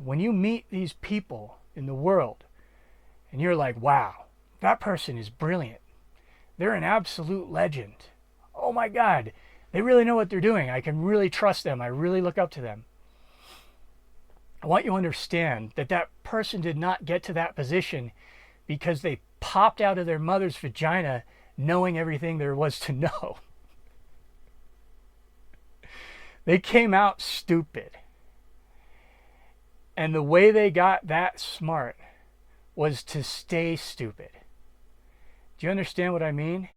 when you meet these people in the world and you're like, wow, that person is brilliant. They're an absolute legend. Oh my God, they really know what they're doing. I can really trust them. I really look up to them. I want you to understand that that person did not get to that position because they popped out of their mother's vagina knowing everything there was to know. They came out stupid. And the way they got that smart was to stay stupid. Do you understand what I mean?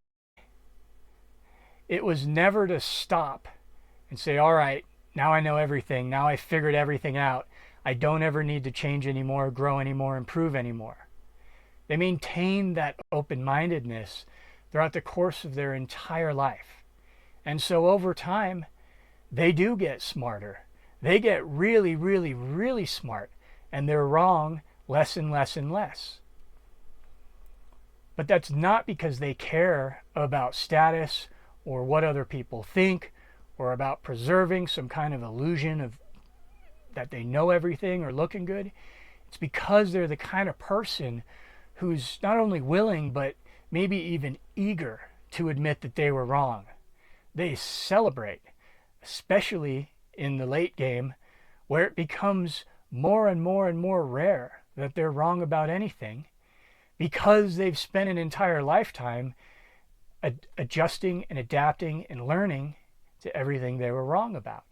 It was never to stop and say, all right, now I know everything. Now I figured everything out. I don't ever need to change anymore, grow anymore, improve anymore. They maintained that open-mindedness throughout the course of their entire life. And so over time, they do get smarter. They get really, really, really smart. And they're wrong less and less and less. But that's not because they care about status or what other people think or about preserving some kind of illusion of that they know everything or looking good. It's because they're the kind of person who's not only willing but maybe even eager to admit that they were wrong. They celebrate, especially in the late game, where it becomes more and more and more rare that they're wrong about anything because they've spent an entire lifetime adjusting and adapting and learning to everything they were wrong about.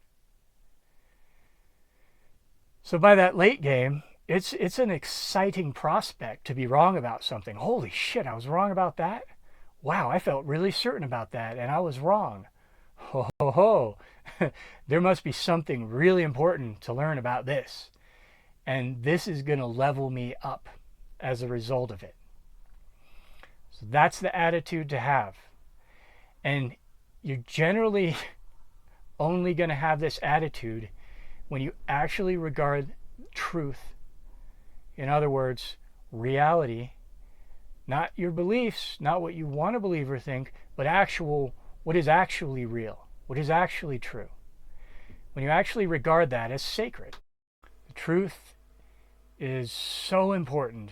So by that late game, it's an exciting prospect to be wrong about something. Holy shit, I was wrong about that? Wow, I felt really certain about that and I was wrong. Ho ho ho. There must be something really important to learn about this. And this is going to level me up as a result of it. So that's the attitude to have. And you're generally only going to have this attitude when you actually regard truth, in other words, reality, not your beliefs, not what you want to believe or think, but what is actually real, what is actually true. When you actually regard that as sacred. The truth is so important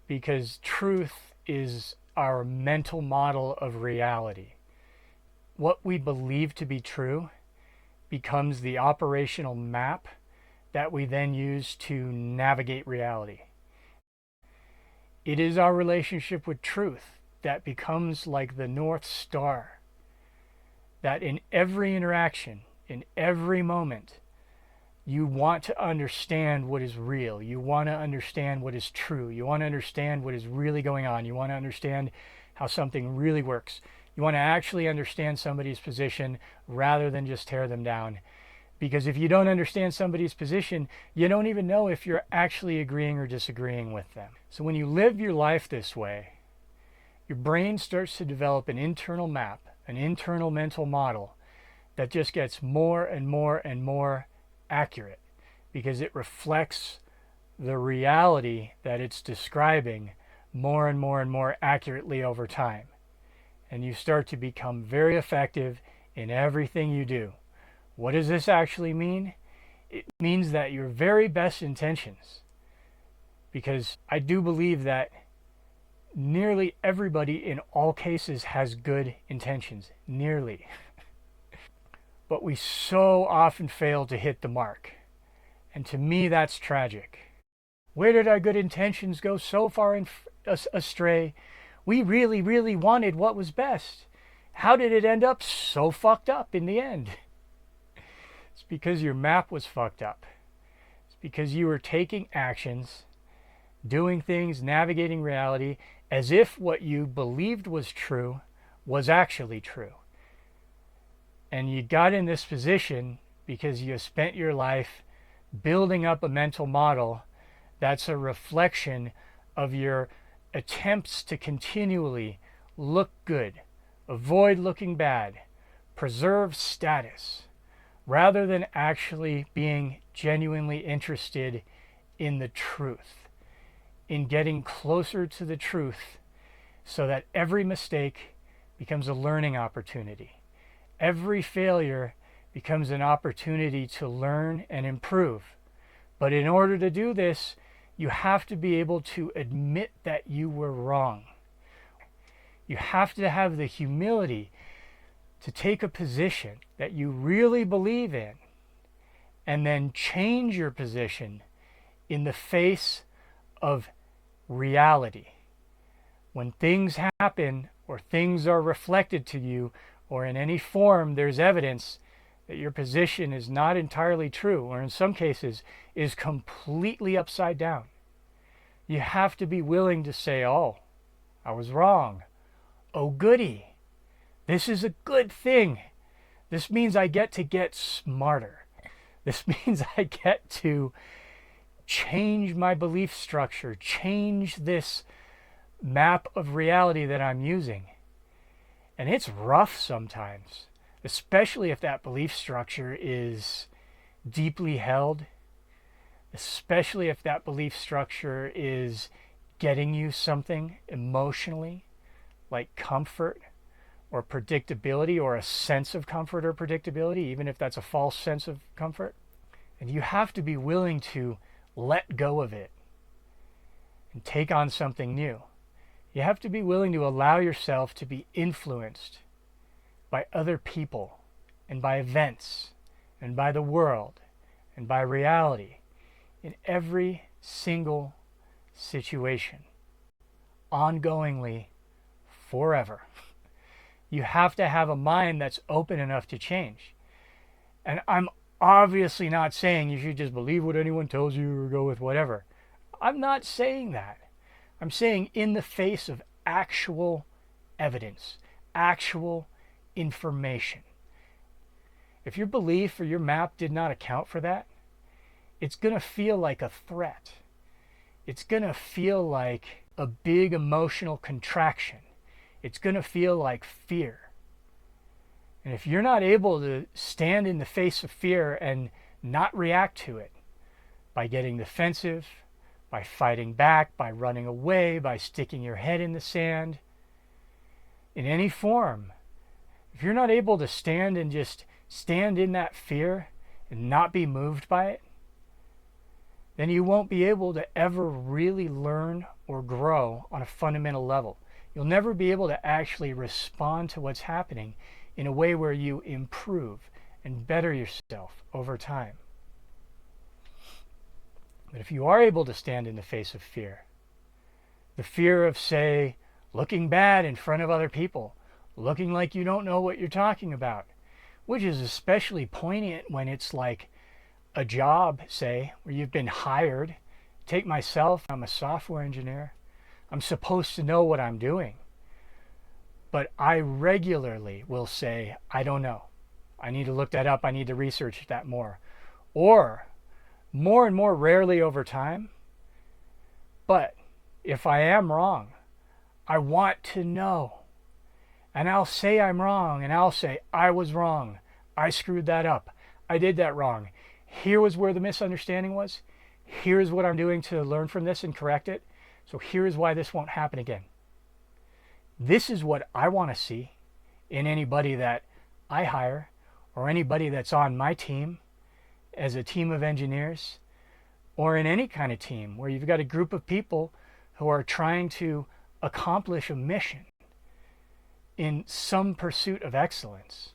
because truth is our mental model of reality. What we believe to be true becomes the operational map that we then use to navigate reality. It is our relationship with truth that becomes like the North Star, that in every interaction, in every moment, you want to understand what is real. You want to understand what is true. You want to understand what is really going on. You want to understand how something really works. You want to actually understand somebody's position rather than just tear them down. Because if you don't understand somebody's position, you don't even know if you're actually agreeing or disagreeing with them. So when you live your life this way, your brain starts to develop an internal map, an internal mental model that just gets more and more and more accurate because it reflects the reality that it's describing more and more and more accurately over time. And you start to become very effective in everything you do. What does this actually mean? It means that your very best intentions, because I do believe that nearly everybody in all cases has good intentions, nearly. But we so often fail to hit the mark. And to me, that's tragic. Where did our good intentions go so far astray? We really, really wanted what was best. How did it end up so fucked up in the end? It's because your map was fucked up. It's because you were taking actions, doing things, navigating reality as if what you believed was true was actually true. And you got in this position because you spent your life building up a mental model that's a reflection of your attempts to continually look good, avoid looking bad, preserve status, rather than actually being genuinely interested in the truth, in getting closer to the truth so that every mistake becomes a learning opportunity. Every failure becomes an opportunity to learn and improve. But in order to do this, you have to be able to admit that you were wrong. You have to have the humility to take a position that you really believe in and then change your position in the face of reality. When things happen or things are reflected to you or in any form there's evidence that your position is not entirely true or in some cases is completely upside down, you have to be willing to say, oh, I was wrong. Oh, goody. This is a good thing. This means I get smarter. This means I get to change my belief structure, change this map of reality that I'm using. And it's rough sometimes, especially if that belief structure is deeply held, especially if that belief structure is getting you something emotionally, like comfort or predictability or a sense of comfort or predictability, even if that's a false sense of comfort. And you have to be willing to let go of it and take on something new. You have to be willing to allow yourself to be influenced by other people and by events and by the world and by reality in every single situation, ongoingly, forever. You have to have a mind that's open enough to change. And I'm obviously not saying you should just believe what anyone tells you or go with whatever. I'm not saying that. I'm saying in the face of actual evidence, actual information. If your belief or your map did not account for that, it's going to feel like a threat. It's going to feel like a big emotional contraction. It's going to feel like fear. And if you're not able to stand in the face of fear and not react to it by getting defensive, by fighting back, by running away, by sticking your head in the sand, in any form, if you're not able to stand and just stand in that fear and not be moved by it, then you won't be able to ever really learn or grow on a fundamental level. You'll never be able to actually respond to what's happening in a way where you improve and better yourself over time. But if you are able to stand in the face of fear, the fear of, say, looking bad in front of other people, looking like you don't know what you're talking about, which is especially poignant when it's like a job, say, where you've been hired. Take myself, I'm a software engineer. I'm supposed to know what I'm doing. But I regularly will say, I don't know. I need to look that up. I need to research that more. Or, more and more rarely over time, but if I am wrong, I want to know. And I'll say I'm wrong, and I'll say, I was wrong. I screwed that up. I did that wrong. Here was where the misunderstanding was. Here's what I'm doing to learn from this and correct it. So here's why this won't happen again. This is what I want to see in anybody that I hire or anybody that's on my team as a team of engineers, or in any kind of team where you've got a group of people who are trying to accomplish a mission in some pursuit of excellence.